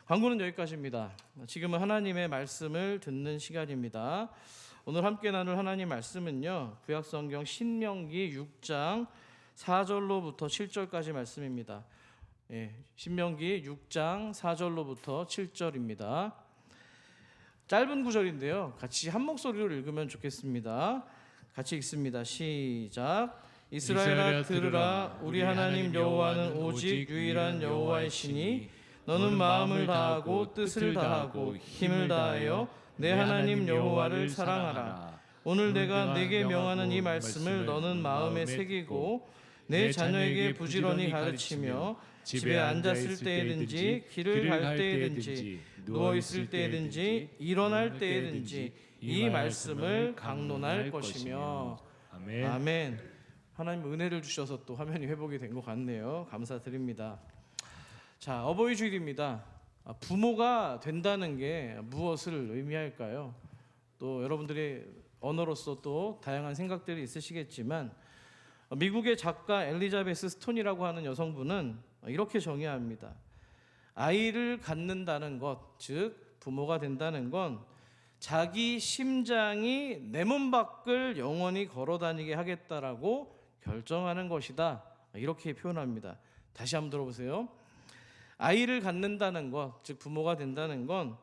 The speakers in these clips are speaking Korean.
광고는 여기까지입니다. 지금은 하나님의 말씀을 듣는 시간입니다. 오늘 함께 나눌 하나님 말씀은요, 구약성경 신명기 6장 4절로부터 7절까지 말씀입니다. 신명기 6장 4절로부터 7절입니다. 짧은 구절인데요, 같이 한 목소리로 읽으면 좋겠습니다. 같이 읽습니다. 시작. 이스라엘아 들으라. 우리 하나님 여호와는 오직 유일한 여호와이시니 너는 마음을 다하고 뜻을 다하고 힘을 다하여 내 하나님 여호와를 사랑하라. 오늘 내가 내게 명하는 이 말씀을 너는 마음에 새기고 내 자녀에게 부지런히 가르치며 집에 앉았을 때에든지 길을 갈 때에든지 누워 있을 때에든지 일어날 때에든지 이 말씀을 강론할 것이며. 아멘. 하나님 은혜를 주셔서 또 화면이 회복이 된 것 같네요. 감사드립니다. 자, 어버이 주일입니다. 부모가 된다는 게 무엇을 의미할까요? 또 여러분들이 언어로서 또 다양한 생각들이 있으시겠지만, 미국의 작가 엘리자베스 스톤이라고 하는 여성분은 이렇게 정의합니다. 아이를 갖는다는 것, 즉 부모가 된다는 건 자기 심장이 내 몸 밖을 영원히 걸어다니게 하겠다라고 결정하는 것이다, 이렇게 표현합니다. 다시 한번 들어보세요. 아이를 갖는다는 것, 즉 부모가 된다는 건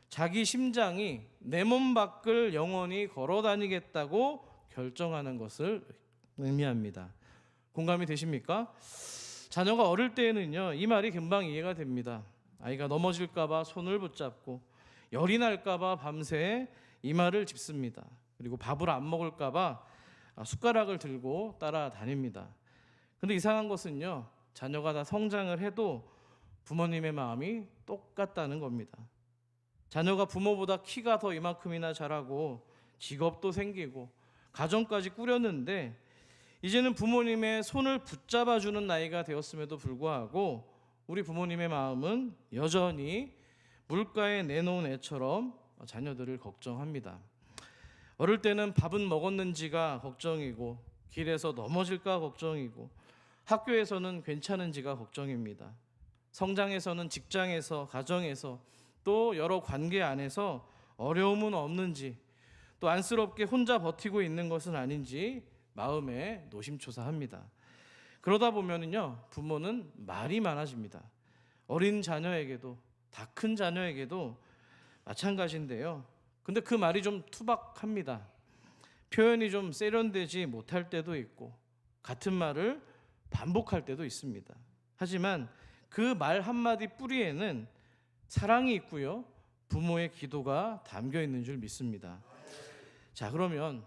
자기 심장이 내 몸 밖을 영원히 걸어다니겠다고 결정하는 것을 의미합니다. 공감이 되십니까? 자녀가 어릴 때에는요, 이 말이 금방 이해가 됩니다. 아이가 넘어질까봐 손을 붙잡고, 열이 날까봐 밤새 이마를 짚습니다. 그리고 밥을 안 먹을까봐 숟가락을 들고 따라다닙니다. 근데 이상한 것은요, 자녀가 다 성장을 해도 부모님의 마음이 똑같다는 겁니다. 자녀가 부모보다 키가 더 이만큼이나 자라고 직업도 생기고 가정까지 꾸렸는데, 이제는 부모님의 손을 붙잡아주는 나이가 되었음에도 불구하고 우리 부모님의 마음은 여전히 물가에 내놓은 애처럼 자녀들을 걱정합니다. 어릴 때는 밥은 먹었는지가 걱정이고, 길에서 넘어질까 걱정이고, 학교에서는 괜찮은지가 걱정입니다. 성장에서는 직장에서, 가정에서, 또 여러 관계 안에서 어려움은 없는지, 또 안쓰럽게 혼자 버티고 있는 것은 아닌지 마음에 노심초사합니다. 그러다 보면은요, 부모는 말이 많아집니다. 어린 자녀에게도, 다 큰 자녀에게도 마찬가지인데요. 근데 그 말이 좀 투박합니다. 표현이 좀 세련되지 못할 때도 있고, 같은 말을 반복할 때도 있습니다. 하지만 그 말 한마디 뿌리에는 사랑이 있고요, 부모의 기도가 담겨 있는 줄 믿습니다. 자, 그러면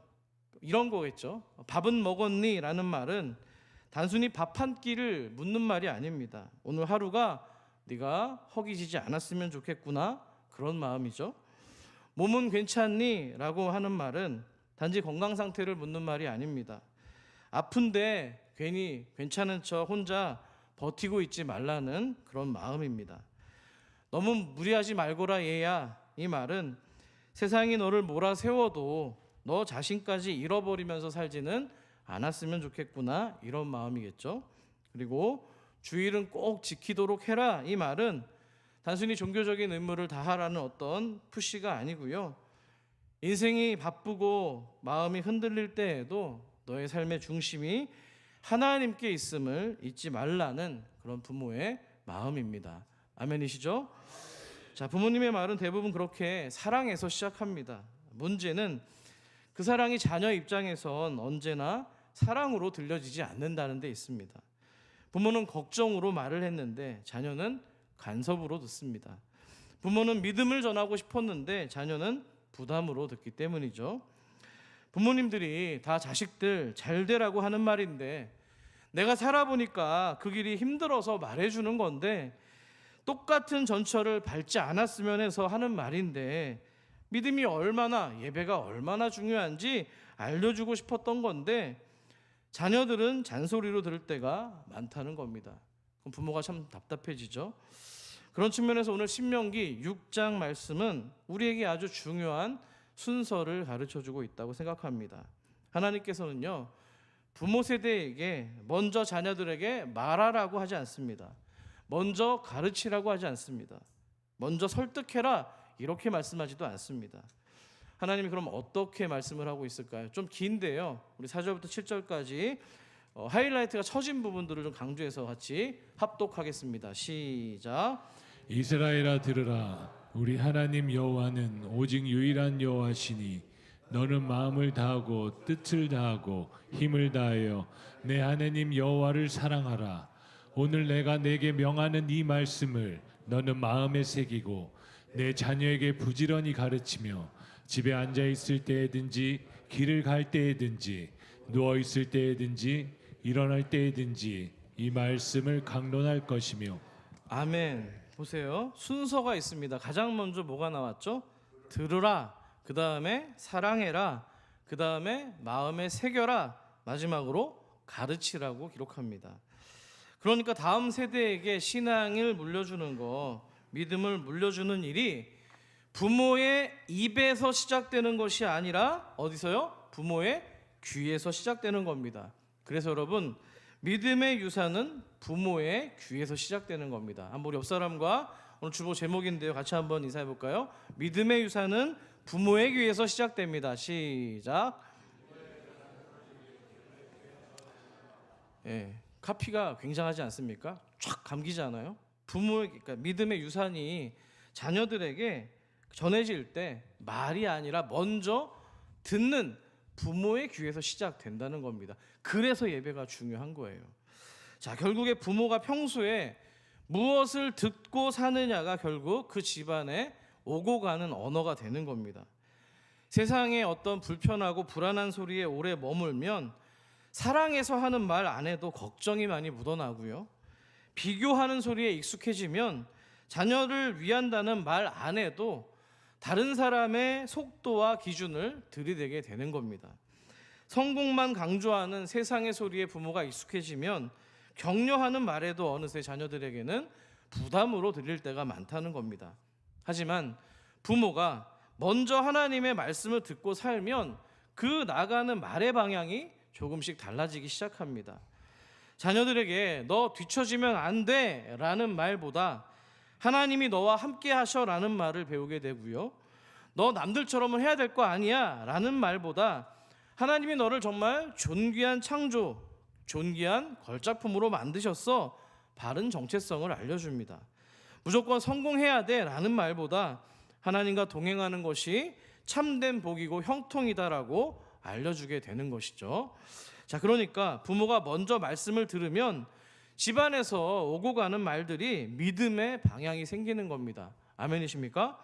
이런 거겠죠. 밥은 먹었니? 라는 말은 단순히 밥 한 끼를 묻는 말이 아닙니다. 오늘 하루가 네가 허기지지 않았으면 좋겠구나, 그런 마음이죠. 몸은 괜찮니? 라고 하는 말은 단지 건강 상태를 묻는 말이 아닙니다. 아픈데 괜히 괜찮은 척 혼자 버티고 있지 말라는 그런 마음입니다. 너무 무리하지 말거라 얘야, 이 말은 세상이 너를 몰아세워도 너 자신까지 잃어버리면서 살지는 않았으면 좋겠구나, 이런 마음이겠죠. 그리고 주일은 꼭 지키도록 해라, 이 말은 단순히 종교적인 의무를 다하라는 어떤 푸시가 아니고요, 인생이 바쁘고 마음이 흔들릴 때에도 너의 삶의 중심이 하나님께 있음을 잊지 말라는 그런 부모의 마음입니다. 아멘이시죠? 자, 부모님의 말은 대부분 그렇게 사랑에서 시작합니다. 문제는 그 사랑이 자녀 입장에선 언제나 사랑으로 들려지지 않는다는 데 있습니다. 부모는 걱정으로 말을 했는데 자녀는 간섭으로 듣습니다. 부모는 믿음을 전하고 싶었는데 자녀는 부담으로 듣기 때문이죠. 부모님들이 다 자식들 잘 되라고 하는 말인데, 내가 살아보니까 그 길이 힘들어서 말해주는 건데, 똑같은 전철을 밟지 않았으면 해서 하는 말인데, 믿음이 얼마나, 예배가 얼마나 중요한지 알려주고 싶었던 건데, 자녀들은 잔소리로 들을 때가 많다는 겁니다. 그럼 부모가 참 답답해지죠. 그런 측면에서 오늘 신명기 6장 말씀은 우리에게 아주 중요한 순서를 가르쳐주고 있다고 생각합니다. 하나님께서는요, 부모 세대에게 먼저 자녀들에게 말하라고 하지 않습니다. 먼저 가르치라고 하지 않습니다. 먼저 설득해라 이렇게 말씀하지도 않습니다. 하나님이 그럼 어떻게 말씀을 하고 있을까요? 좀 긴데요. 우리 4절부터 7절까지 하이라이트가 처진 부분들을 좀 강조해서 같이 합독하겠습니다. 시작. 이스라엘아 들으라. 우리 하나님 여호와는 오직 유일한 여호와시니 너는 마음을 다하고 뜻을 다하고 힘을 다하여 내 하나님 여호와를 사랑하라. 오늘 내가 내게 명하는 이 말씀을 너는 마음에 새기고 내 자녀에게 부지런히 가르치며 집에 앉아 있을 때에든지 길을 갈 때에든지 누워 있을 때에든지 일어날 때에든지 이 말씀을 강론할 것이며. 아멘. 보세요. 순서가 있습니다. 가장 먼저 뭐가 나왔죠? 들으라. 그 다음에 사랑해라. 그 다음에 마음에 새겨라. 마지막으로 가르치라고 기록합니다. 그러니까 다음 세대에게 신앙을 물려주는 거, 믿음을 물려주는 일이 부모의 입에서 시작되는 것이 아니라 어디서요? 부모의 귀에서 시작되는 겁니다. 그래서 여러분, 믿음의 유산은 부모의 귀에서 시작되는 겁니다. 한번 우리 옆 사람과, 오늘 주보 제목인데요, 같이 한번 인사해 볼까요? 믿음의 유산은 부모의 귀에서 시작됩니다. 시작. 예, 카피가 굉장하지 않습니까? 촥 감기지 않아요? 그러니까 믿음의 유산이 자녀들에게 전해질 때 말이 아니라 먼저 듣는 부모의 귀에서 시작된다는 겁니다. 그래서 예배가 중요한 거예요. 자, 결국에 부모가 평소에 무엇을 듣고 사느냐가 결국 그 집안에 오고 가는 언어가 되는 겁니다. 세상에 어떤 불편하고 불안한 소리에 오래 머물면 사랑해서 하는 말 안에도 걱정이 많이 묻어나고요. 비교하는 소리에 익숙해지면 자녀를 위한다는 말 안에도 다른 사람의 속도와 기준을 들이대게 되는 겁니다. 성공만 강조하는 세상의 소리에 부모가 익숙해지면 격려하는 말에도 어느새 자녀들에게는 부담으로 들릴 때가 많다는 겁니다. 하지만 부모가 먼저 하나님의 말씀을 듣고 살면 그 나가는 말의 방향이 조금씩 달라지기 시작합니다. 자녀들에게 너 뒤처지면 안 돼 라는 말보다 하나님이 너와 함께 하셔 라는 말을 배우게 되고요. 너 남들처럼은 해야 될 거 아니야 라는 말보다 하나님이 너를 정말 존귀한 창조, 존귀한 걸작품으로 만드셨어 바른 정체성을 알려줍니다. 무조건 성공해야 돼 라는 말보다 하나님과 동행하는 것이 참된 복이고 형통이다라고 알려주게 되는 것이죠. 자, 그러니까 부모가 먼저 말씀을 들으면 집안에서 오고 가는 말들이 믿음의 방향이 생기는 겁니다. 아멘이십니까?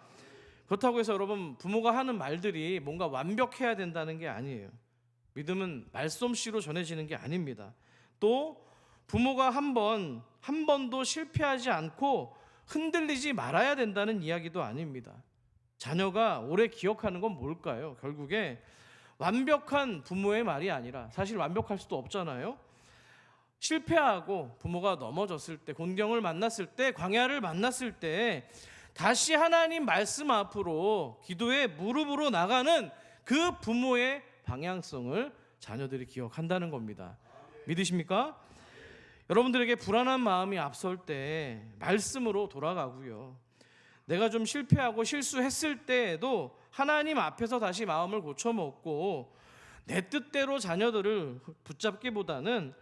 그렇다고 해서 여러분, 부모가 하는 말들이 뭔가 완벽해야 된다는 게 아니에요. 믿음은 말솜씨로 전해지는 게 아닙니다. 또 부모가 한 번도 실패하지 않고 흔들리지 말아야 된다는 이야기도 아닙니다. 자녀가 오래 기억하는 건 뭘까요? 결국에 완벽한 부모의 말이 아니라, 사실 완벽할 수도 없잖아요. 실패하고 부모가 넘어졌을 때, 곤경을 만났을 때, 광야를 만났을 때 다시 하나님 말씀 앞으로 기도에 무릎으로 나가는 그 부모의 방향성을 자녀들이 기억한다는 겁니다. 믿으십니까? 여러분들에게 불안한 마음이 앞설 때 말씀으로 돌아가고요. 내가 좀 실패하고 실수했을 때에도 하나님 앞에서 다시 마음을 고쳐먹고 내 뜻대로 자녀들을 붙잡기보다는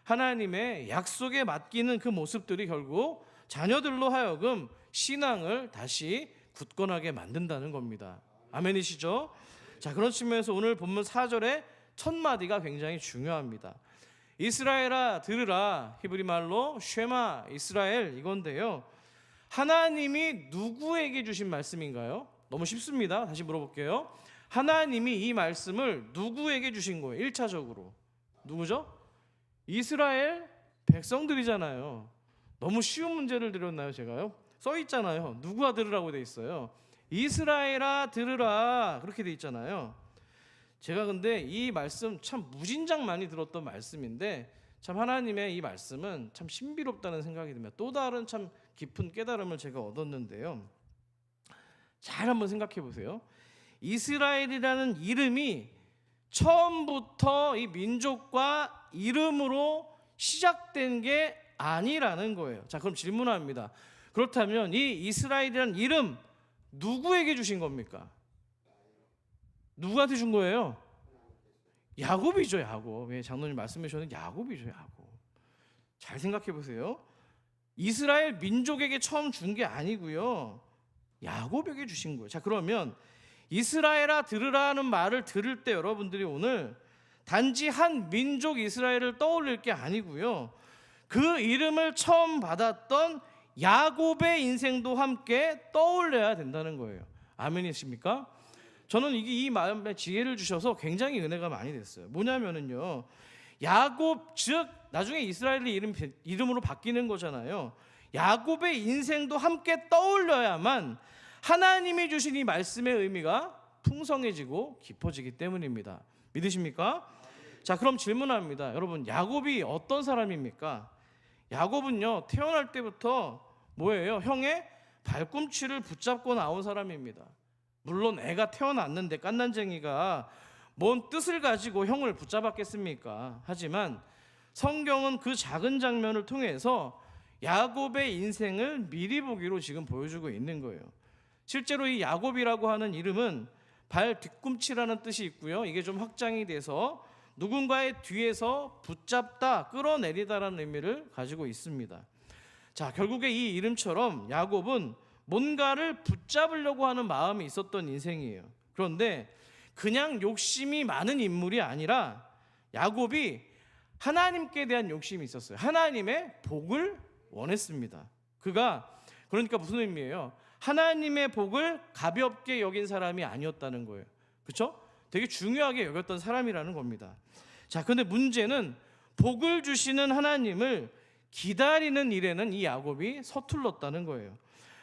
하나님의 약속에 맡기는 그 모습들이 결국 자녀들로 하여금 신앙을 다시 굳건하게 만든다는 겁니다. 아멘이시죠? 자, 그런 측면에서 오늘 본문 4절의 첫 마디가 굉장히 중요합니다. 이스라엘아 들으라, 히브리 말로 쉐마 이스라엘 이건데요. 하나님이 누구에게 주신 말씀인가요? 너무 쉽습니다. 다시 물어볼게요. 하나님이 이 말씀을 누구에게 주신 거예요? 1차적으로 누구죠? 이스라엘 백성들이잖아요. 너무 쉬운 문제를 드렸나요 제가요? 써 있잖아요. 누구가 들으라고 돼 있어요. 이스라엘아 들으라 그렇게 돼 있잖아요. 제가 근데 이 말씀 참 무진장 많이 들었던 말씀인데 참 하나님의 이 말씀은 참 신비롭다는 생각이 듭니다. 또 다른 참 깊은 깨달음을 제가 얻었는데요. 잘 한번 생각해 보세요. 이스라엘이라는 이름이 처음부터 이 민족과 이름으로 시작된 게 아니라는 거예요. 자, 그럼 질문합니다. 그렇다면 이 이스라엘이라는 이름 누구에게 주신 겁니까? 누구한테 준 거예요? 야곱이죠, 야곱. 예, 장로님 말씀해 주셨는 야곱이죠, 야곱. 잘 생각해 보세요. 이스라엘 민족에게 처음 준 게 아니고요, 야곱에게 주신 거예요. 자, 그러면 이스라엘아 들으라는 말을 들을 때 여러분들이 오늘 단지 한 민족 이스라엘을 떠올릴 게 아니고요, 그 이름을 처음 받았던 야곱의 인생도 함께 떠올려야 된다는 거예요. 아멘이십니까? 저는 이 마음에 지혜를 주셔서 굉장히 은혜가 많이 됐어요. 뭐냐면은요, 야곱 즉 나중에 이스라엘의 이름으로 바뀌는 거잖아요. 야곱의 인생도 함께 떠올려야만 하나님이 주신 이 말씀의 의미가 풍성해지고 깊어지기 때문입니다. 믿으십니까? 자, 그럼 질문합니다. 여러분, 야곱이 어떤 사람입니까? 야곱은요, 태어날 때부터 뭐예요? 형의 발꿈치를 붙잡고 나온 사람입니다. 물론 애가 태어났는데 깐난쟁이가 뭔 뜻을 가지고 형을 붙잡았겠습니까? 하지만 성경은 그 작은 장면을 통해서 야곱의 인생을 미리 보기로 지금 보여주고 있는 거예요. 실제로 이 야곱이라고 하는 이름은 발 뒤꿈치라는 뜻이 있고요, 이게 좀 확장이 돼서 누군가의 뒤에서 붙잡다, 끌어내리다라는 의미를 가지고 있습니다. 자, 결국에 이 이름처럼 야곱은 뭔가를 붙잡으려고 하는 마음이 있었던 인생이에요. 그런데 그냥 욕심이 많은 인물이 아니라 야곱이 하나님께 대한 욕심이 있었어요. 하나님의 복을 원했습니다. 그러니까 무슨 의미예요? 하나님의 복을 가볍게 여긴 사람이 아니었다는 거예요. 그렇죠? 되게 중요하게 여겼던 사람이라는 겁니다. 자, 근데 문제는 복을 주시는 하나님을 기다리는 일에는 이 야곱이 서툴렀다는 거예요.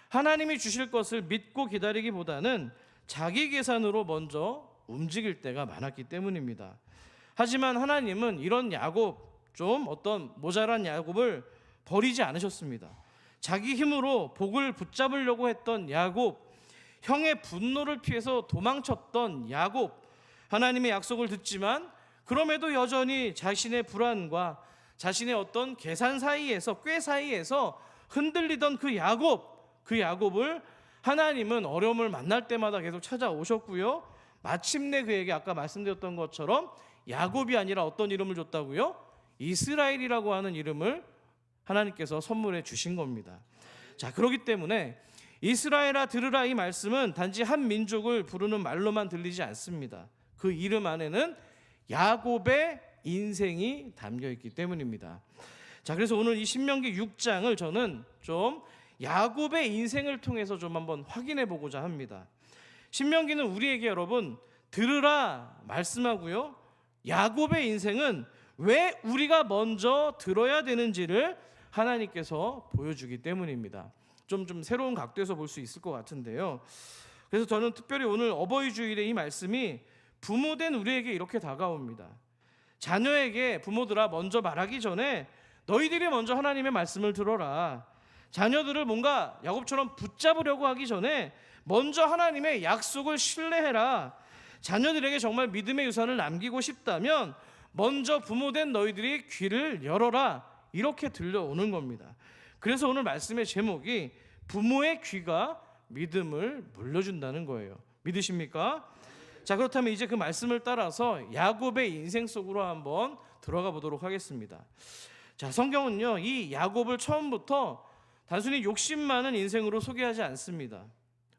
하나님이 주실 것을 믿고 기다리기보다는 자기 계산으로 먼저 움직일 때가 많았기 때문입니다. 하지만 하나님은 이런 야곱, 좀 어떤 모자란 야곱을 버리지 않으셨습니다. 자기 힘으로 복을 붙잡으려고 했던 야곱, 형의 분노를 피해서 도망쳤던 야곱, 하나님의 약속을 듣지만 그럼에도 여전히 자신의 불안과 자신의 어떤 계산 사이에서, 꾀 사이에서 흔들리던 그 야곱을 하나님은 어려움을 만날 때마다 계속 찾아오셨고요, 마침내 그에게 아까 말씀드렸던 것처럼 야곱이 아니라 어떤 이름을 줬다고요? 이스라엘이라고 하는 이름을 하나님께서 선물해 주신 겁니다. 자, 그렇기 때문에 이스라엘아 들으라 이 말씀은 단지 한 민족을 부르는 말로만 들리지 않습니다. 그 이름 안에는 야곱의 인생이 담겨 있기 때문입니다. 자, 그래서 오늘 이 신명기 6장을 저는 좀 야곱의 인생을 통해서 좀 한번 확인해 보고자 합니다. 신명기는 우리에게 여러분 들으라 말씀하고요, 야곱의 인생은 왜 우리가 먼저 들어야 되는지를 하나님께서 보여주기 때문입니다. 좀 새로운 각도에서 볼 수 있을 것 같은데요. 그래서 저는 특별히 오늘 어버이 주일에 이 말씀이 부모된 우리에게 이렇게 다가옵니다. 자녀에게 부모들아 먼저 말하기 전에 너희들이 먼저 하나님의 말씀을 들어라. 자녀들을 뭔가 야곱처럼 붙잡으려고 하기 전에 먼저 하나님의 약속을 신뢰해라. 자녀들에게 정말 믿음의 유산을 남기고 싶다면 먼저 부모된 너희들이 귀를 열어라. 이렇게 들려오는 겁니다. 그래서 오늘 말씀의 제목이 부모의 귀가 믿음을 물려준다는 거예요. 믿으십니까? 자, 그렇다면 이제 그 말씀을 따라서 야곱의 인생 속으로 한번 들어가 보도록 하겠습니다. 자, 성경은요, 이 야곱을 처음부터 단순히 욕심 많은 인생으로 소개하지 않습니다.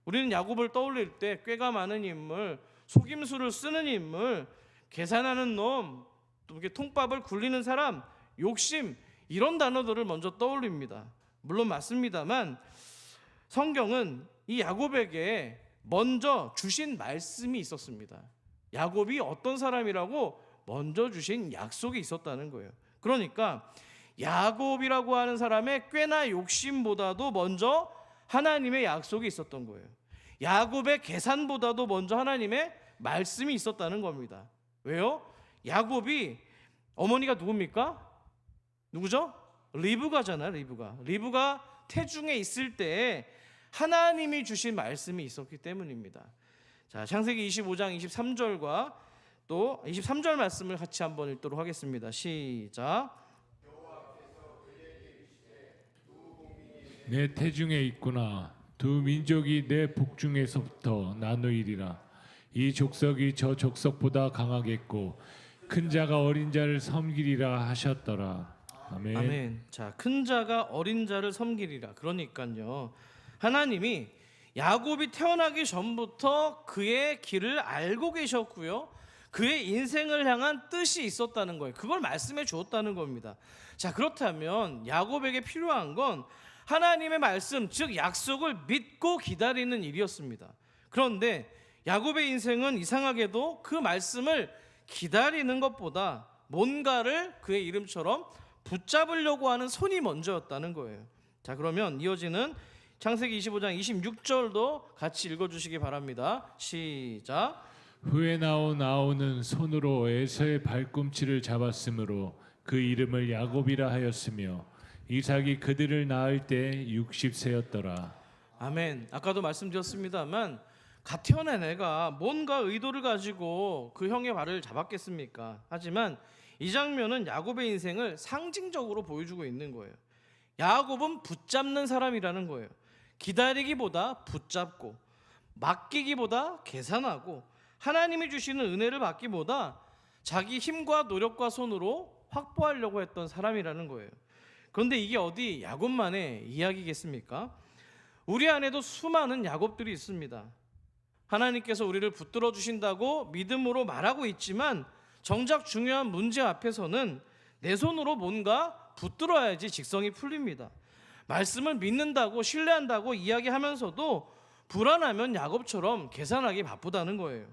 우리는 야곱을 떠올릴 때 꾀가 많은 인물, 속임수를 쓰는 인물, 계산하는 놈, 또 이렇게 통밥을 굴리는 사람, 욕심, 이런 단어들을 먼저 떠올립니다. 물론 맞습니다만 성경은 이 야곱에게 먼저 주신 말씀이 있었습니다. 야곱이 어떤 사람이라고 먼저 주신 약속이 있었다는 거예요. 그러니까 야곱이라고 하는 사람의 꾀나 욕심보다도 먼저 하나님의 약속이 있었던 거예요. 야곱의 계산보다도 먼저 하나님의 말씀이 있었다는 겁니다. 왜요? 야곱이 어머니가 누굽니까? 누구죠? 리브가잖아요. 리브가 태중에 있을 때 하나님이 주신 말씀이 있었기 때문입니다. 자, 창세기 25장 23절과 또 23절 말씀을 같이 한번 읽도록 하겠습니다. 시작. 내 태중에 있구나. 두 민족이 내 북중에서부터 나누이리라. 이 족속이 저 족속보다 강하겠고 큰 자가 어린 자를 섬기리라 하셨더라. 아멘. 아멘. 자, 큰 자가 어린 자를 섬기리라. 그러니까요. 하나님이 야곱이 태어나기 전부터 그의 길을 알고 계셨고요. 그의 인생을 향한 뜻이 있었다는 거예요. 그걸 말씀해 주었다는 겁니다. 자, 그렇다면 야곱에게 필요한 건 하나님의 말씀, 즉 약속을 믿고 기다리는 일이었습니다. 그런데 야곱의 인생은 이상하게도 그 말씀을 기다리는 것보다 뭔가를 그의 이름처럼 붙잡으려고 하는 손이 먼저였다는 거예요. 자, 그러면 이어지는 창세기 25장 26절도 같이 읽어주시기 바랍니다. 시작. 후에 나온 아우는 손으로 에서의 발꿈치를 잡았으므로 그 이름을 야곱이라 하였으며 이삭이 그들을 낳을 때 60세였더라. 아멘. 아까도 말씀드렸습니다만 갓 태어난 애가 뭔가 의도를 가지고 그 형의 발을 잡았겠습니까? 하지만 이 장면은 야곱의 인생을 상징적으로 보여주고 있는 거예요. 야곱은 붙잡는 사람이라는 거예요. 기다리기보다 붙잡고, 맡기기보다 계산하고, 하나님이 주시는 은혜를 받기보다 자기 힘과 노력과 손으로 확보하려고 했던 사람이라는 거예요. 그런데 이게 어디 야곱만의 이야기겠습니까? 우리 안에도 수많은 야곱들이 있습니다. 하나님께서 우리를 붙들어 주신다고 믿음으로 말하고 있지만 정작 중요한 문제 앞에서는 내 손으로 뭔가 붙들어야지 직성이 풀립니다. 말씀을 믿는다고 신뢰한다고 이야기하면서도 불안하면 야곱처럼 계산하기 바쁘다는 거예요.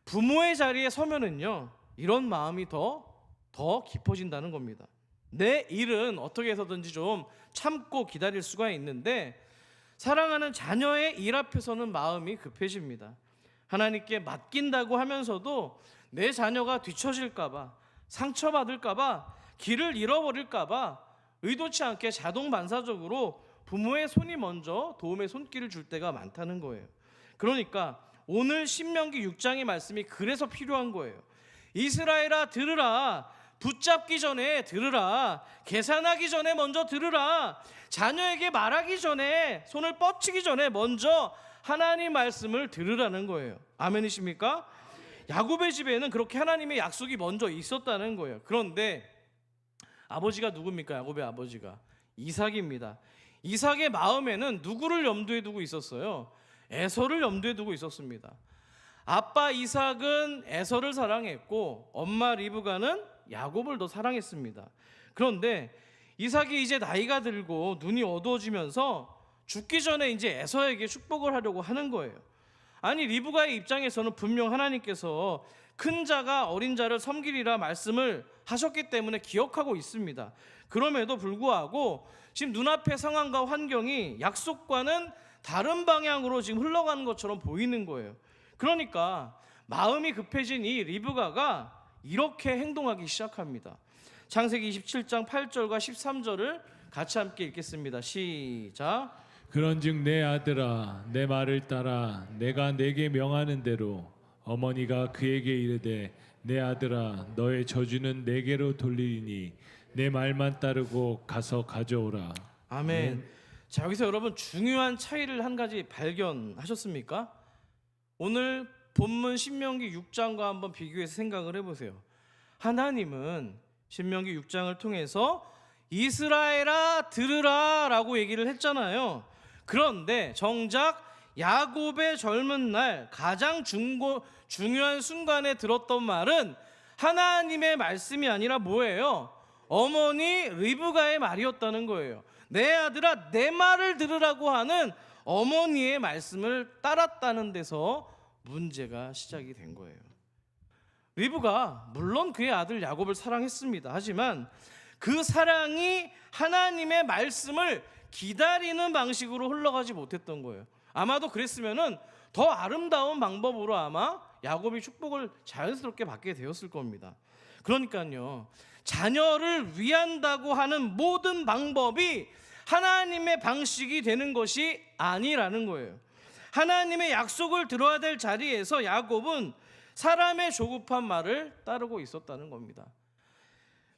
부모의 자리에 서면은요, 이런 마음이 더 깊어진다는 겁니다. 내 일은 어떻게 해서든지 좀 참고 기다릴 수가 있는데 사랑하는 자녀의 일 앞에서는 마음이 급해집니다. 하나님께 맡긴다고 하면서도 내 자녀가 뒤처질까봐, 상처받을까봐, 길을 잃어버릴까봐 의도치 않게 자동 반사적으로 부모의 손이 먼저 도움의 손길을 줄 때가 많다는 거예요. 그러니까 오늘 신명기 6장의 말씀이 그래서 필요한 거예요. 이스라엘아 들으라. 붙잡기 전에 들으라. 계산하기 전에 먼저 들으라. 자녀에게 말하기 전에, 손을 뻗치기 전에 먼저 하나님 말씀을 들으라는 거예요. 아멘이십니까? 야곱의 집에는 그렇게 하나님의 약속이 먼저 있었다는 거예요. 그런데 아버지가 누굽니까? 야곱의 아버지가 이삭입니다. 이삭의 마음에는 누구를 염두에 두고 있었어요? 에서를 염두에 두고 있었습니다. 아빠 이삭은 에서를 사랑했고 엄마 리브가는 야곱을 더 사랑했습니다. 그런데 이삭이 이제 나이가 들고 눈이 어두워지면서 죽기 전에 이제 에서에게 축복을 하려고 하는 거예요. 아니, 리브가의 입장에서는 분명 하나님께서 큰 자가 어린 자를 섬기리라 말씀을 하셨기 때문에 기억하고 있습니다. 그럼에도 불구하고 지금 눈앞의 상황과 환경이 약속과는 다른 방향으로 지금 흘러가는 것처럼 보이는 거예요. 그러니까 마음이 급해진 이 리브가가 이렇게 행동하기 시작합니다. 창세기 27장 8절과 13절을 같이 함께 읽겠습니다. 시작. 그런즉 내 아들아 내 말을 따라 내가 내게 명하는 대로 어머니가 그에게 이르되 내 아들아 너의 저주는 내게로 돌리니 내 말만 따르고 가서 가져오라. 아멘. 자, 여기서 여러분 중요한 차이를 한 가지 발견하셨습니까? 오늘 본문 신명기 6장과 한번 비교해서 생각을 해보세요. 하나님은 신명기 6장을 통해서 이스라엘아 들으라 라고 얘기를 했잖아요. 그런데 정작 야곱의 젊은 날 가장 중요한 순간에 들었던 말은 하나님의 말씀이 아니라 뭐예요? 어머니 리브가의 말이었다는 거예요. 내 아들아 내 말을 들으라고 하는 어머니의 말씀을 따랐다는 데서 문제가 시작이 된 거예요. 리브가 물론 그의 아들 야곱을 사랑했습니다. 하지만 그 사랑이 하나님의 말씀을 기다리는 방식으로 흘러가지 못했던 거예요. 아마도 그랬으면은 더 아름다운 방법으로 아마 야곱이 축복을 자연스럽게 받게 되었을 겁니다. 그러니까요, 자녀를 위한다고 하는 모든 방법이 하나님의 방식이 되는 것이 아니라는 거예요. 하나님의 약속을 들어야 될 자리에서 야곱은 사람의 조급한 말을 따르고 있었다는 겁니다.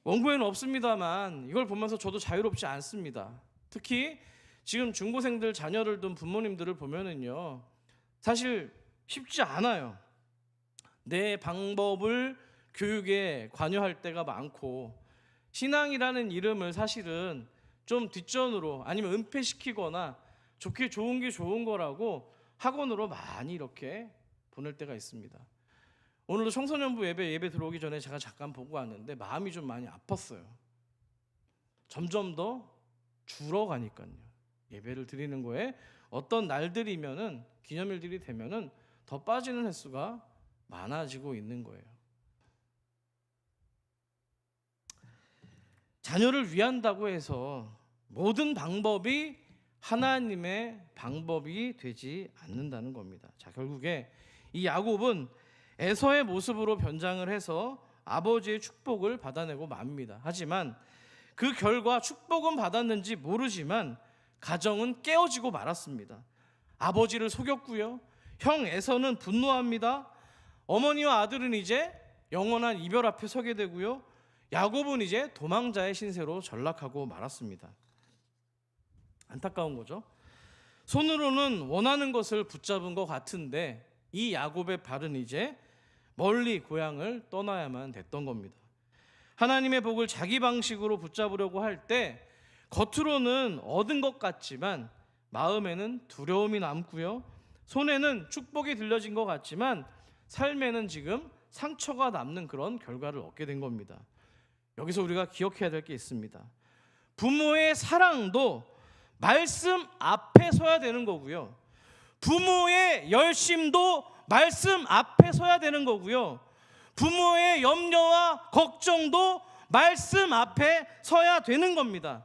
원고에는 없습니다만 이걸 보면서 저도 자유롭지 않습니다. 특히 지금 중고생들 자녀를 둔 부모님들을 보면은요, 사실 쉽지 않아요. 내 방법을 교육에 관여할 때가 많고, 신앙이라는 이름을 사실은 좀 뒷전으로 아니면 은폐시키거나 좋게 좋은 게 좋은 거라고 학원으로 많이 이렇게 보낼 때가 있습니다. 오늘도 청소년부 예배 들어오기 전에 제가 잠깐 보고 왔는데 마음이 좀 많이 아팠어요. 점점 더 줄어가니까요. 예배를 드리는 거에 어떤 날들이면은, 기념일들이 되면은 더 빠지는 횟수가 많아지고 있는 거예요. 자녀를 위한다고 해서 모든 방법이 하나님의 방법이 되지 않는다는 겁니다. 자, 결국에 이 야곱은 에서의 모습으로 변장을 해서 아버지의 축복을 받아내고 맙니다. 하지만 그 결과 축복은 받았는지 모르지만 가정은 깨어지고 말았습니다. 아버지를 속였고요. 형 에서는 분노합니다. 어머니와 아들은 이제 영원한 이별 앞에 서게 되고요. 야곱은 이제 도망자의 신세로 전락하고 말았습니다. 안타까운 거죠. 손으로는 원하는 것을 붙잡은 것 같은데 이 야곱의 발은 이제 멀리 고향을 떠나야만 됐던 겁니다. 하나님의 복을 자기 방식으로 붙잡으려고 할 때 겉으로는 얻은 것 같지만 마음에는 두려움이 남고요. 손에는 축복이 들려진 것 같지만 삶에는 지금 상처가 남는 그런 결과를 얻게 된 겁니다. 여기서 우리가 기억해야 될 게 있습니다. 부모의 사랑도 말씀 앞에 서야 되는 거고요. 부모의 열심도 말씀 앞에 서야 되는 거고요. 부모의 염려와 걱정도 말씀 앞에 서야 되는 겁니다.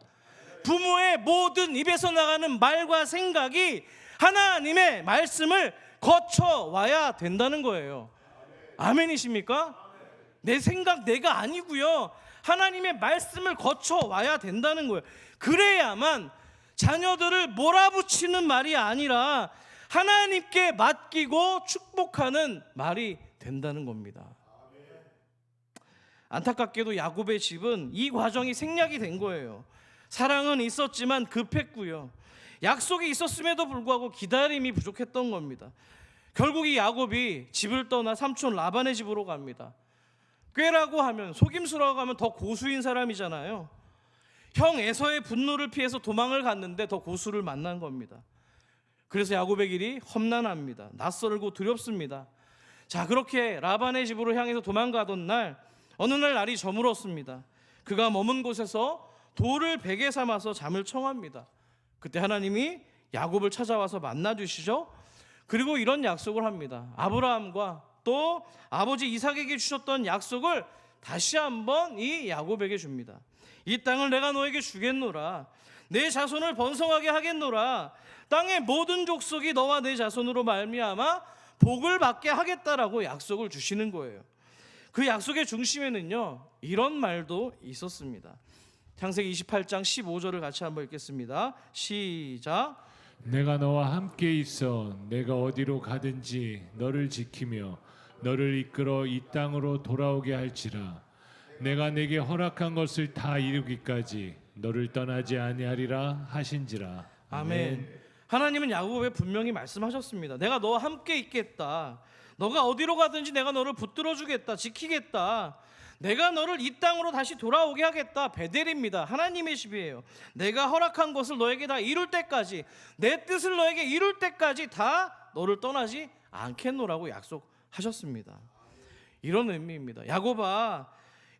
부모의 모든 입에서 나가는 말과 생각이 하나님의 말씀을 거쳐와야 된다는 거예요. 아멘이십니까? 내 생각 내가 아니고요. 하나님의 말씀을 거쳐와야 된다는 거예요. 그래야만 자녀들을 몰아붙이는 말이 아니라 하나님께 맡기고 축복하는 말이 된다는 겁니다. 안타깝게도 야곱의 집은 이 과정이 생략이 된 거예요. 사랑은 있었지만 급했고요. 약속이 있었음에도 불구하고 기다림이 부족했던 겁니다. 결국 이 야곱이 집을 떠나 삼촌 라반의 집으로 갑니다. 꾀라고 하면, 속임수라고 하면 더 고수인 사람이잖아요. 형 에서의 분노를 피해서 도망을 갔는데 더 고수를 만난 겁니다. 그래서 야곱의 길이 험난합니다. 낯설고 두렵습니다. 자, 그렇게 라반의 집으로 향해서 도망가던 날, 어느 날 날이 저물었습니다. 그가 머문 곳에서 돌을 베개 삼아서 잠을 청합니다. 그때 하나님이 야곱을 찾아와서 만나주시죠. 그리고 이런 약속을 합니다. 아브라함과 또 아버지 이삭에게 주셨던 약속을 다시 한번 이 야곱에게 줍니다. 이 땅을 내가 너에게 주겠노라. 내 자손을 번성하게 하겠노라. 땅의 모든 족속이 너와 내 자손으로 말미암아 복을 받게 하겠다라고 약속을 주시는 거예요. 그 약속의 중심에는요, 이런 말도 있었습니다. 창세기 28장 15절을 같이 한번 읽겠습니다. 시작. 내가 너와 함께 있어 내가 어디로 가든지 너를 지키며 너를 이끌어 이 땅으로 돌아오게 할지라. 내가 내게 허락한 것을 다 이루기까지 너를 떠나지 아니하리라 하신지라. 아멘. 하나님은 야곱에 분명히 말씀하셨습니다. 내가 너와 함께 있겠다. 너가 어디로 가든지 내가 너를 붙들어 주겠다. 지키겠다. 내가 너를 이 땅으로 다시 돌아오게 하겠다. 베델입니다. 하나님의 집이에요. 내가 허락한 것을 너에게 다 이룰 때까지, 내 뜻을 너에게 이룰 때까지 다 너를 떠나지 않겠노라고 약속하셨습니다. 이런 의미입니다. 야곱아,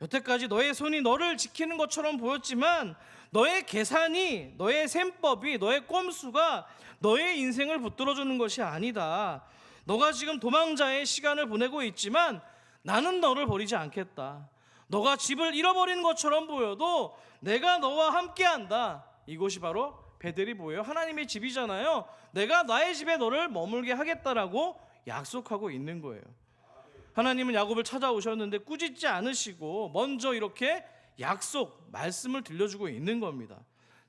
여태까지 너의 손이 너를 지키는 것처럼 보였지만 너의 계산이, 너의 셈법이, 너의 꼼수가 너의 인생을 붙들어주는 것이 아니다. 너가 지금 도망자의 시간을 보내고 있지만 나는 너를 버리지 않겠다. 너가 집을 잃어버리는 것처럼 보여도 내가 너와 함께한다. 이곳이 바로 베델이 뭐예요? 하나님의 집이잖아요. 내가 나의 집에 너를 머물게 하겠다라고 약속하고 있는 거예요. 하나님은 야곱을 찾아오셨는데 꾸짖지 않으시고 먼저 이렇게 약속, 말씀을 들려주고 있는 겁니다.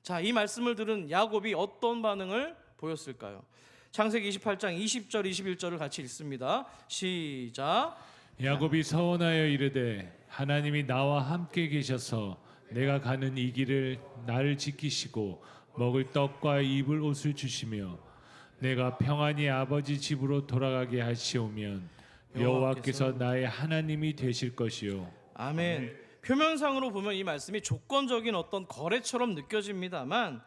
자, 이 말씀을 들은 야곱이 어떤 반응을 보였을까요? 창세기 28장 20절 21절을 같이 읽습니다. 시작. 야곱이 서원하여 이르되 하나님이 나와 함께 계셔서 내가 가는 이 길을 나를 지키시고 먹을 떡과 입을 옷을 주시며 내가 평안히 아버지 집으로 돌아가게 하시오면 여호와께서 나의 하나님이 되실 것이요. 아멘. 표면상으로 보면 이 말씀이 조건적인 어떤 거래처럼 느껴집니다만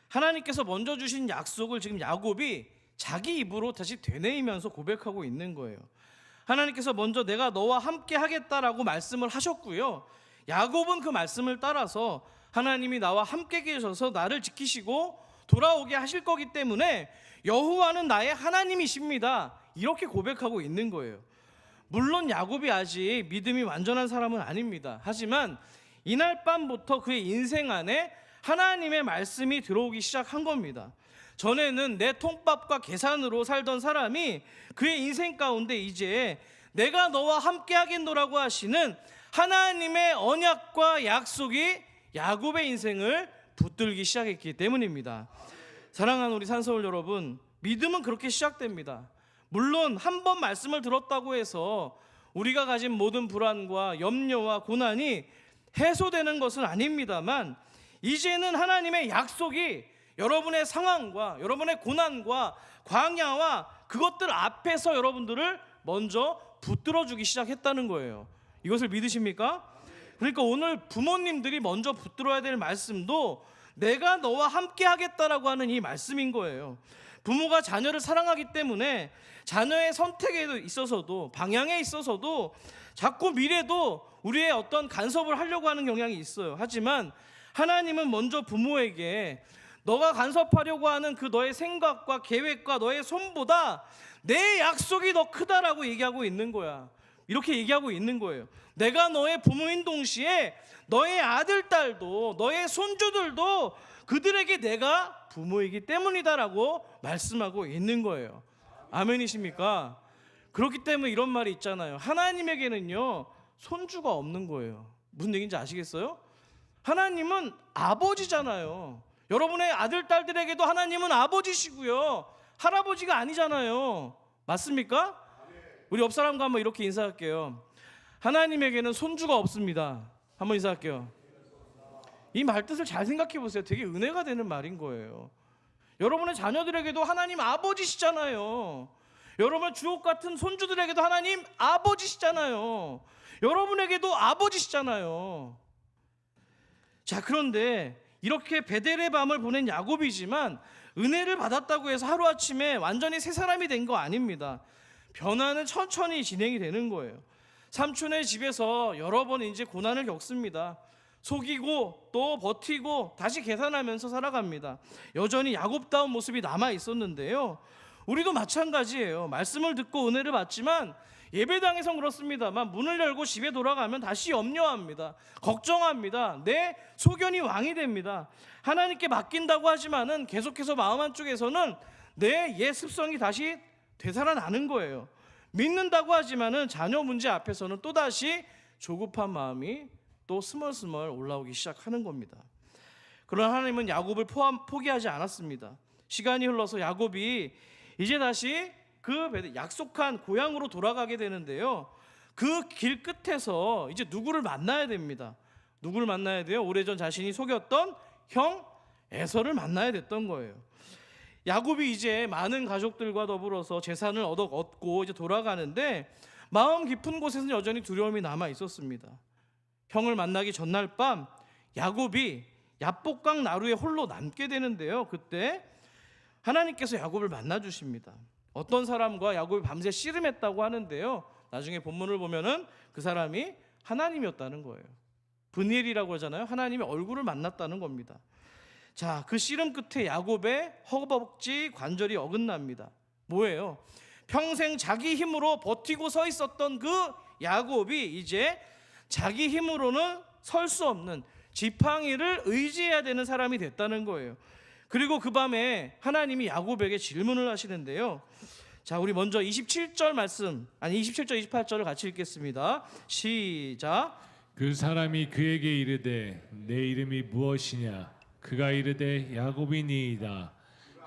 하나님께서 먼저 주신 약속을 지금 야곱이 자기 입으로 다시 되뇌이면서 고백하고 있는 거예요. 하나님께서 먼저 내가 너와 함께 하겠다라고 말씀을 하셨고요. 야곱은 그 말씀을 따라서 하나님이 나와 함께 계셔서 나를 지키시고 돌아오게 하실 거기 때문에 여호와는 나의 하나님이십니다. 이렇게 고백하고 있는 거예요. 물론 야곱이 아직 믿음이 완전한 사람은 아닙니다. 하지만 이날 밤부터 그의 인생 안에 하나님의 말씀이 들어오기 시작한 겁니다. 전에는 내 통밥과 계산으로 살던 사람이 그의 인생 가운데 이제 내가 너와 함께 하겠노라고 하시는 하나님의 언약과 약속이 야곱의 인생을 붙들기 시작했기 때문입니다. 사랑하는 우리 산서울 여러분, 믿음은 그렇게 시작됩니다. 물론 한 번 말씀을 들었다고 해서 우리가 가진 모든 불안과 염려와 고난이 해소되는 것은 아닙니다만 이제는 하나님의 약속이 여러분의 상황과 여러분의 고난과 광야와 그것들 앞에서 여러분들을 먼저 붙들어주기 시작했다는 거예요. 이것을 믿으십니까? 그러니까 오늘 부모님들이 먼저 붙들어야 될 말씀도 내가 너와 함께 하겠다라고 하는 이 말씀인 거예요. 부모가 자녀를 사랑하기 때문에 자녀의 선택에 있어서도 방향에 있어서도 자꾸 미래도 우리의 어떤 간섭을 하려고 하는 경향이 있어요. 하지만 하나님은 먼저 부모에게 너가 간섭하려고 하는 그 너의 생각과 계획과 너의 손보다 내 약속이 더 크다라고 얘기하고 있는 거야. 이렇게 얘기하고 있는 거예요. 내가 너의 부모인 동시에 너의 아들, 딸도 너의 손주들도 그들에게 내가 부모이기 때문이다라고 말씀하고 있는 거예요. 아멘이십니까? 그렇기 때문에 이런 말이 있잖아요. 하나님에게는요 손주가 없는 거예요. 무슨 얘기인지 아시겠어요? 하나님은 아버지잖아요. 여러분의 아들, 딸들에게도 하나님은 아버지시고요 할아버지가 아니잖아요. 맞습니까? 우리 옆 사람과 한번 이렇게 인사할게요. 하나님에게는 손주가 없습니다. 한번 인사할게요. 이 말뜻을 잘 생각해 보세요. 되게 은혜가 되는 말인 거예요. 여러분의 자녀들에게도 하나님 아버지시잖아요. 여러분 주옥 같은 손주들에게도 하나님 아버지시잖아요. 여러분에게도 아버지시잖아요. 자, 그런데 이렇게 베델의 밤을 보낸 야곱이지만 은혜를 받았다고 해서 하루아침에 완전히 새 사람이 된 거 아닙니다. 변화는 천천히 진행이 되는 거예요. 삼촌의 집에서 여러 번 이제 고난을 겪습니다. 속이고 또 버티고 다시 계산하면서 살아갑니다. 여전히 야곱다운 모습이 남아 있었는데요. 우리도 마찬가지예요. 말씀을 듣고 은혜를 받지만 예배당에선 그렇습니다만 문을 열고 집에 돌아가면 다시 염려합니다. 걱정합니다. 내 소견이 왕이 됩니다. 하나님께 맡긴다고 하지만은 계속해서 마음 한쪽에서는 내 옛 습성이 다시 되살아나는 거예요. 믿는다고 하지만은 자녀 문제 앞에서는 또다시 조급한 마음이 또 스멀스멀 올라오기 시작하는 겁니다. 그러나 하나님은 야곱을 포기하지 않았습니다. 시간이 흘러서 야곱이 이제 다시 그 약속한 고향으로 돌아가게 되는데요. 그 길 끝에서 이제 누구를 만나야 됩니다. 누구를 만나야 돼요? 오래전 자신이 속였던 형 에서를 만나야 됐던 거예요. 야곱이 이제 많은 가족들과 더불어서 재산을 얻고 이제 돌아가는데 마음 깊은 곳에서는 여전히 두려움이 남아 있었습니다. 형을 만나기 전날 밤 야곱이 야복강 나루에 홀로 남게 되는데요. 그때 하나님께서 야곱을 만나 주십니다. 어떤 사람과 야곱이 밤새 씨름했다고 하는데요. 나중에 본문을 보면은 그 사람이 하나님이었다는 거예요. 브니엘이라고 하잖아요. 하나님의 얼굴을 만났다는 겁니다. 자, 그 씨름 끝에 야곱의 허벅지 관절이 어긋납니다. 뭐예요? 평생 자기 힘으로 버티고 서 있었던 그 야곱이 이제 자기 힘으로는 설 수 없는 지팡이를 의지해야 되는 사람이 됐다는 거예요. 그리고 그 밤에 하나님이 야곱에게 질문을 하시는데요. 자, 우리 먼저 27절 말씀, 27절 28절을 같이 읽겠습니다. 시작. 그 사람이 그에게 이르되 내 이름이 무엇이냐? 그가 이르되 야곱이니이다.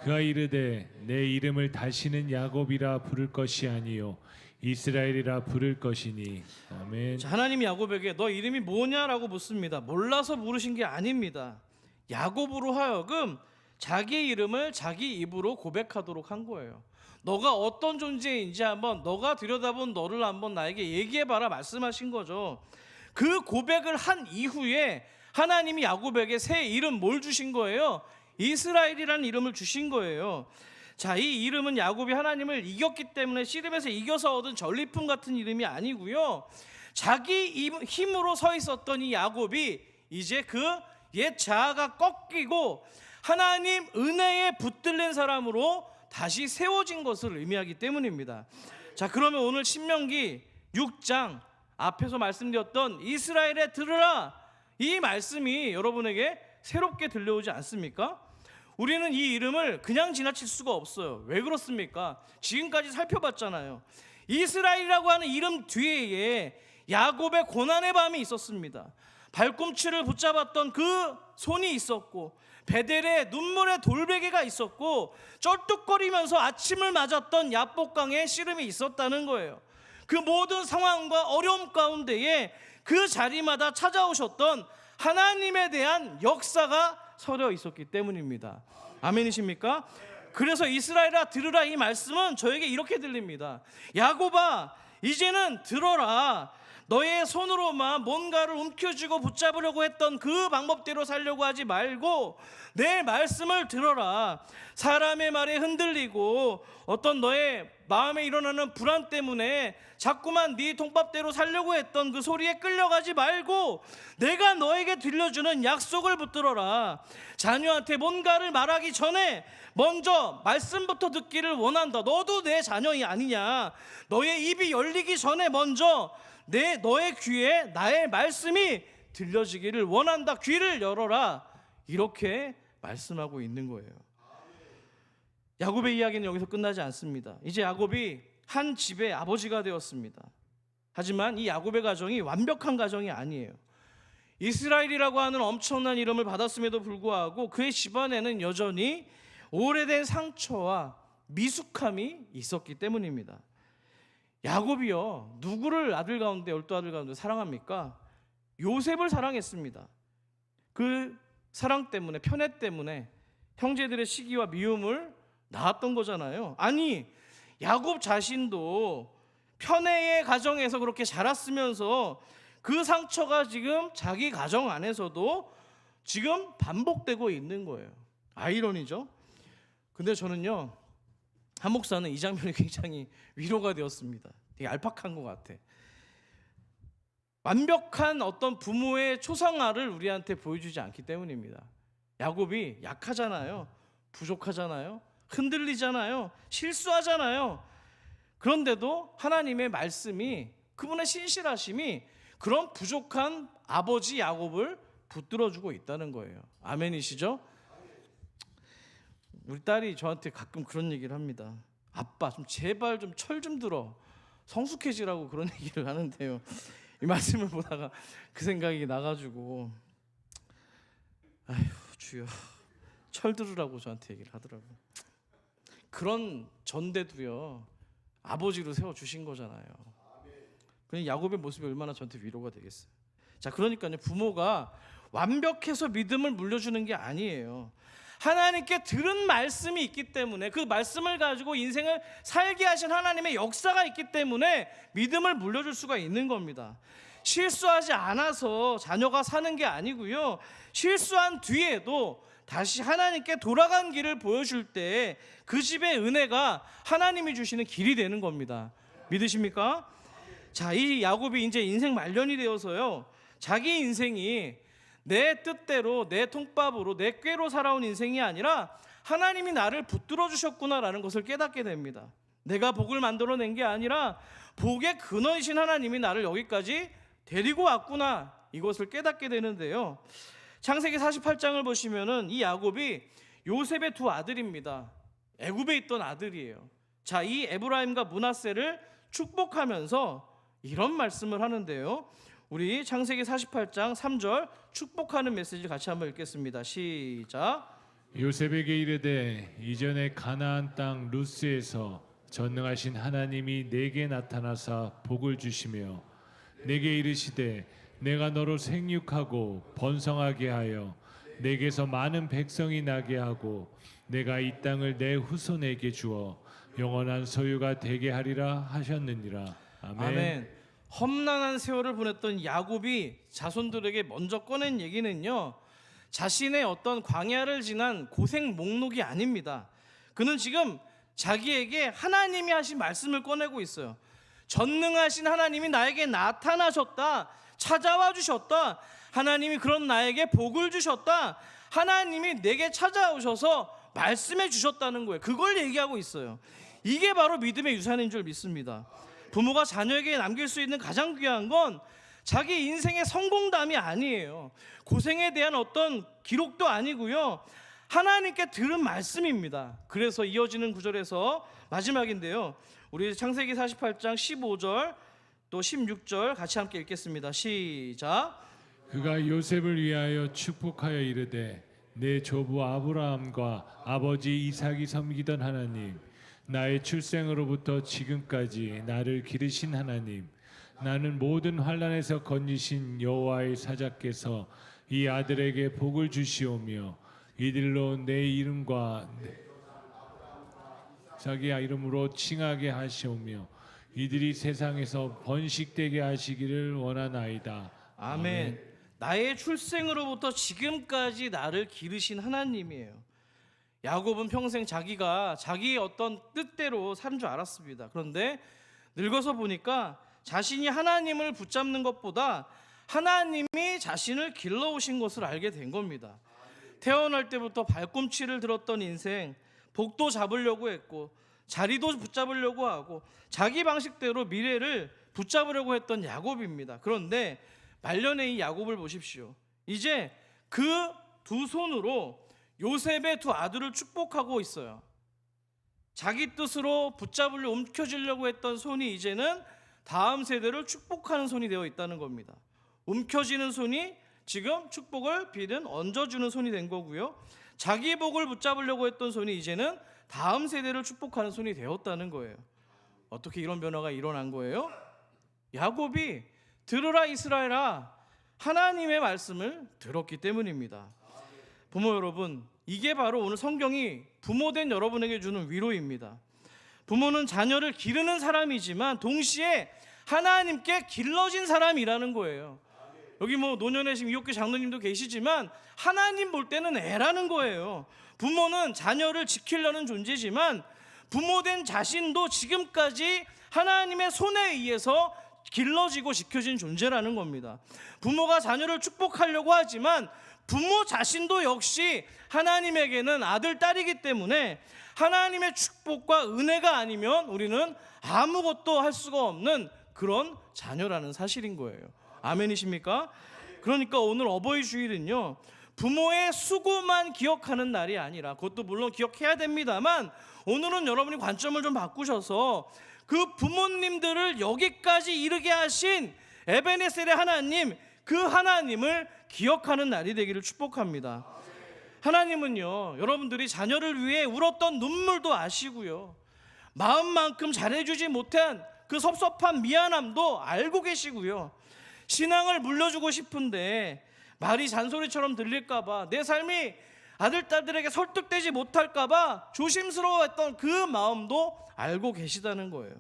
그가 이르되 내 이름을 다시는 야곱이라 부를 것이 아니요 이스라엘이라 부를 것이니. 아멘. 자, 하나님이 야곱에게 너 이름이 뭐냐라고 묻습니다. 몰라서 물으신 게 아닙니다. 야곱으로 하여금 자기 이름을 자기 입으로 고백하도록 한 거예요. 너가 어떤 존재인지 한번 너가 들여다본 너를 한번 나에게 얘기해봐라 말씀하신 거죠. 그 고백을 한 이후에 하나님이 야곱에게 새 이름 뭘 주신 거예요? 이스라엘이라는 이름을 주신 거예요. 자, 이 이름은 야곱이 하나님을 이겼기 때문에 씨름에서 이겨서 얻은 전리품 같은 이름이 아니고요. 자기 힘으로 서 있었던 이 야곱이 이제 그 옛 자아가 꺾이고 하나님 은혜에 붙들린 사람으로 다시 세워진 것을 의미하기 때문입니다. 자, 그러면 오늘 신명기 6장 앞에서 말씀드렸던 이스라엘에 들으라, 이 말씀이 여러분에게 새롭게 들려오지 않습니까? 우리는 이 이름을 그냥 지나칠 수가 없어요. 왜 그렇습니까? 지금까지 살펴봤잖아요. 이스라엘이라고 하는 이름 뒤에 야곱의 고난의 밤이 있었습니다. 발꿈치를 붙잡았던 그 손이 있었고, 베델에 눈물의 돌베개가 있었고, 쩔뚝거리면서 아침을 맞았던 야복강의 씨름이 있었다는 거예요. 그 모든 상황과 어려움 가운데에 그 자리마다 찾아오셨던 하나님에 대한 역사가 서려 있었기 때문입니다. 아멘이십니까? 그래서 이스라엘아 들으라, 이 말씀은 저에게 이렇게 들립니다. 야곱아, 이제는 들어라. 너의 손으로만 뭔가를 움켜쥐고 붙잡으려고 했던 그 방법대로 살려고 하지 말고 내 말씀을 들어라. 사람의 말에 흔들리고 어떤 너의 마음에 일어나는 불안 때문에 자꾸만 네 통밥대로 살려고 했던 그 소리에 끌려가지 말고 내가 너에게 들려주는 약속을 붙들어라. 자녀한테 뭔가를 말하기 전에 먼저 말씀부터 듣기를 원한다. 너도 내 자녀이 아니냐. 너의 입이 열리기 전에 먼저 너의 귀에 나의 말씀이 들려지기를 원한다. 귀를 열어라. 이렇게 말씀하고 있는 거예요. 야곱의 이야기는 여기서 끝나지 않습니다. 이제 야곱이 한 집의 아버지가 되었습니다. 하지만 이 야곱의 가정이 완벽한 가정이 아니에요. 이스라엘이라고 하는 엄청난 이름을 받았음에도 불구하고 그의 집안에는 여전히 오래된 상처와 미숙함이 있었기 때문입니다. 야곱이요, 누구를 아들 가운데 12아들 가운데 사랑합니까? 요셉을 사랑했습니다. 그 사랑 때문에, 편애 때문에 형제들의 시기와 미움을 낳았던 거잖아요. 아니, 야곱 자신도 편애의 가정에서 그렇게 자랐으면서 그 상처가 지금 자기 가정 안에서도 지금 반복되고 있는 거예요. 아이러니죠. 근데 저는요, 한 목사는 이 장면이 굉장히 위로가 되었습니다. 되게 알팍한 것 같아. 완벽한 어떤 부모의 초상화를 우리한테 보여주지 않기 때문입니다. 야곱이 약하잖아요. 부족하잖아요. 흔들리잖아요. 실수하잖아요. 그런데도 하나님의 말씀이, 그분의 신실하심이 그런 부족한 아버지 야곱을 붙들어주고 있다는 거예요. 아멘이시죠? 우리 딸이 저한테 가끔 그런 얘기를 합니다. 아빠, 좀 제발 좀 철 좀 들어, 성숙해지라고 그런 얘기를 하는데요. 이 말씀을 보다가 그 생각이 나가지고, 아휴 주여, 철 들으라고 저한테 얘기를 하더라고요. 그런 전대도요, 아버지로 세워주신 거잖아요. 그냥 야곱의 모습이 얼마나 저한테 위로가 되겠어요. 자, 그러니까요, 부모가 완벽해서 믿음을 물려주는 게 아니에요. 하나님께 들은 말씀이 있기 때문에, 그 말씀을 가지고 인생을 살게 하신 하나님의 역사가 있기 때문에 믿음을 물려줄 수가 있는 겁니다. 실수하지 않아서 자녀가 사는 게 아니고요, 실수한 뒤에도 다시 하나님께 돌아간 길을 보여줄 때 그 집의 은혜가 하나님이 주시는 길이 되는 겁니다. 믿으십니까? 자, 이 야곱이 이제 인생 말년이 되어서요, 자기 인생이 내 뜻대로, 내 통밥으로, 내 꾀로 살아온 인생이 아니라 하나님이 나를 붙들어 주셨구나라는 것을 깨닫게 됩니다. 내가 복을 만들어낸 게 아니라 복의 근원이신 하나님이 나를 여기까지 데리고 왔구나, 이것을 깨닫게 되는데요. 창세기 48장을 보시면은 이 야곱이 요셉의 두 아들입니다. 애굽에 있던 아들이에요. 자, 이 에브라임과 므낫세를 축복하면서 이런 말씀을 하는데요. 우리 창세기 48장 3절 축복하는 메시지 같이 한번 읽겠습니다. 시작. 요셉에게 이르되 이전에 가나안 땅 루스에서 전능하신 하나님이 내게 나타나사 복을 주시며 내게 이르시되 내가 너로 생육하고 번성하게 하여 내게서 많은 백성이 나게 하고 내가 이 땅을 내 후손에게 주어 영원한 소유가 되게 하리라 하셨느니라. 아멘. 아멘. 험난한 세월을 보냈던 야곱이 자손들에게 먼저 꺼낸 얘기는요, 자신의 어떤 광야를 지난 고생 목록이 아닙니다. 그는 지금 자기에게 하나님이 하신 말씀을 꺼내고 있어요. 전능하신 하나님이 나에게 나타나셨다, 찾아와 주셨다, 하나님이 그런 나에게 복을 주셨다, 하나님이 내게 찾아오셔서 말씀해 주셨다는 거예요. 그걸 얘기하고 있어요. 이게 바로 믿음의 유산인 줄 믿습니다. 부모가 자녀에게 남길 수 있는 가장 귀한 건 자기 인생의 성공담이 아니에요. 고생에 대한 어떤 기록도 아니고요, 하나님께 들은 말씀입니다. 그래서 이어지는 구절에서 마지막인데요, 우리 창세기 48장 15절 또 16절 같이 함께 읽겠습니다. 시작. 그가 요셉을 위하여 축복하여 이르되 내 조부 아브라함과 아버지 이삭이 섬기던 하나님, 나의 출생으로부터 지금까지 나를 기르신 하나님, 나는 모든 환난에서 건지신 여호와의 사자께서 이 아들에게 복을 주시오며 이들로 내 이름과 자기 이름으로 칭하게 하시오며 이들이 세상에서 번식되게 하시기를 원하나이다. 아멘. 나의 출생으로부터 지금까지 나를 기르신 하나님이에요. 야곱은 평생 자기가 자기의 어떤 뜻대로 사는 줄 알았습니다. 그런데 늙어서 보니까 자신이 하나님을 붙잡는 것보다 하나님이 자신을 길러오신 것을 알게 된 겁니다. 태어날 때부터 발꿈치를 들었던 인생, 복도 잡으려고 했고 자리도 붙잡으려고 하고 자기 방식대로 미래를 붙잡으려고 했던 야곱입니다. 그런데 말년의 이 야곱을 보십시오. 이제 그 두 손으로 요셉의 두 아들을 축복하고 있어요. 자기 뜻으로 붙잡으려 움켜쥐려고 했던 손이 이제는 다음 세대를 축복하는 손이 되어 있다는 겁니다. 움켜쥐는 손이 지금 축복을 빌은 얹어주는 손이 된 거고요, 자기 복을 붙잡으려고 했던 손이 이제는 다음 세대를 축복하는 손이 되었다는 거예요. 어떻게 이런 변화가 일어난 거예요? 야곱이 들으라 이스라엘아, 하나님의 말씀을 들었기 때문입니다. 부모 여러분, 이게 바로 오늘 성경이 부모된 여러분에게 주는 위로입니다. 부모는 자녀를 기르는 사람이지만 동시에 하나님께 길러진 사람이라는 거예요. 여기 뭐 노년에 지금 이옥규 장로님도 계시지만 하나님 볼 때는 애라는 거예요. 부모는 자녀를 지키려는 존재지만 부모된 자신도 지금까지 하나님의 손에 의해서 길러지고 지켜진 존재라는 겁니다. 부모가 자녀를 축복하려고 하지만 부모 자신도 역시 하나님에게는 아들, 딸이기 때문에 하나님의 축복과 은혜가 아니면 우리는 아무것도 할 수가 없는 그런 자녀라는 사실인 거예요. 아멘이십니까? 그러니까 오늘 어버이 주일은요, 부모의 수고만 기억하는 날이 아니라, 그것도 물론 기억해야 됩니다만, 오늘은 여러분이 관점을 좀 바꾸셔서 그 부모님들을 여기까지 이르게 하신 에베네셀의 하나님, 그 하나님을 기억하는 날이 되기를 축복합니다. 하나님은요, 여러분들이 자녀를 위해 울었던 눈물도 아시고요, 마음만큼 잘해주지 못한 그 섭섭한 미안함도 알고 계시고요, 신앙을 물려주고 싶은데 말이 잔소리처럼 들릴까봐, 내 삶이 아들, 딸들에게 설득되지 못할까봐 조심스러워했던 그 마음도 알고 계시다는 거예요.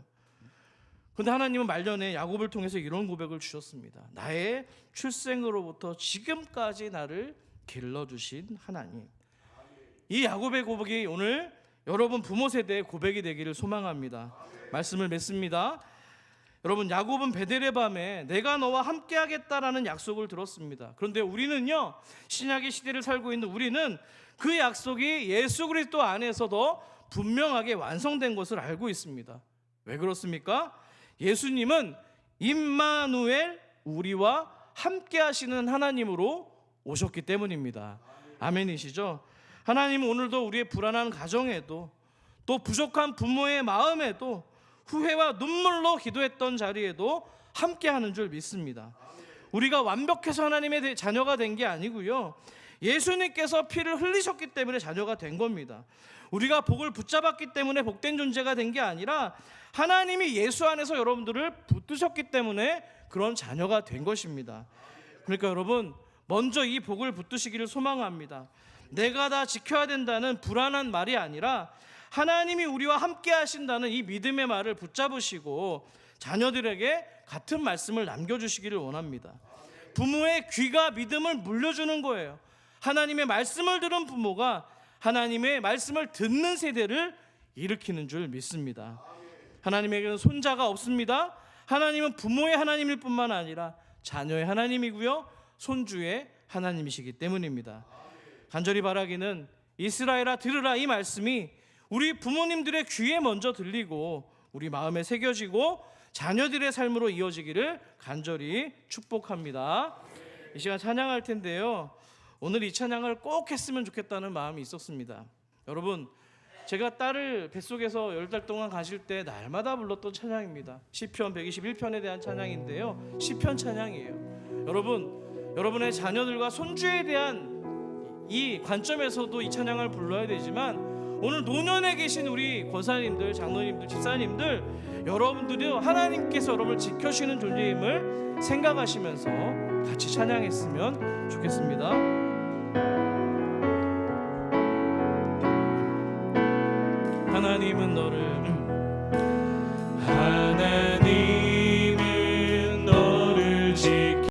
그런데 하나님은 말년에 야곱을 통해서 이런 고백을 주셨습니다. 나의 출생으로부터 지금까지 나를 길러주신 하나님. 이 야곱의 고백이 오늘 여러분 부모 세대의 고백이 되기를 소망합니다. 말씀을 맺습니다. 여러분, 야곱은 베델의 밤에 내가 너와 함께하겠다라는 약속을 들었습니다. 그런데 우리는요, 신약의 시대를 살고 있는 우리는 그 약속이 예수 그리스도 안에서도 분명하게 완성된 것을 알고 있습니다. 왜 그렇습니까? 예수님은 임마누엘, 우리와 함께하시는 하나님으로 오셨기 때문입니다. 아멘이시죠? 하나님은 오늘도 우리의 불안한 가정에도, 또 부족한 부모의 마음에도, 후회와 눈물로 기도했던 자리에도 함께하는 줄 믿습니다. 우리가 완벽해서 하나님의 자녀가 된 게 아니고요, 예수님께서 피를 흘리셨기 때문에 자녀가 된 겁니다. 우리가 복을 붙잡았기 때문에 복된 존재가 된 게 아니라 하나님이 예수 안에서 여러분들을 붙드셨기 때문에 그런 자녀가 된 것입니다. 그러니까 여러분, 먼저 이 복을 붙드시기를 소망합니다. 내가 다 지켜야 된다는 불안한 말이 아니라 하나님이 우리와 함께 하신다는 이 믿음의 말을 붙잡으시고 자녀들에게 같은 말씀을 남겨주시기를 원합니다. 부모의 귀가 믿음을 물려주는 거예요. 하나님의 말씀을 들은 부모가 하나님의 말씀을 듣는 세대를 일으키는 줄 믿습니다. 하나님에게는 손자가 없습니다. 하나님은 부모의 하나님일 뿐만 아니라 자녀의 하나님이고요, 손주의 하나님이시기 때문입니다. 간절히 바라기는 이스라엘아 들으라, 이 말씀이 우리 부모님들의 귀에 먼저 들리고 우리 마음에 새겨지고 자녀들의 삶으로 이어지기를 간절히 축복합니다. 이 시간 찬양할 텐데요, 오늘 이 찬양을 꼭 했으면 좋겠다는 마음이 있었습니다. 여러분, 제가 딸을 뱃속에서 10달 동안 가실 때 날마다 불렀던 찬양입니다. 시편 121편에 대한 찬양인데요, 시편 찬양이에요. 여러분, 여러분의 자녀들과 손주에 대한 이 관점에서도 이 찬양을 불러야 되지만, 오늘 노년에 계신 우리 권사님들, 장로님들, 집사님들, 여러분들이 하나님께서 여러분을 지켜주시는 존재임을 생각하시면서 같이 찬양했으면 좋겠습니다. 하나님은 너를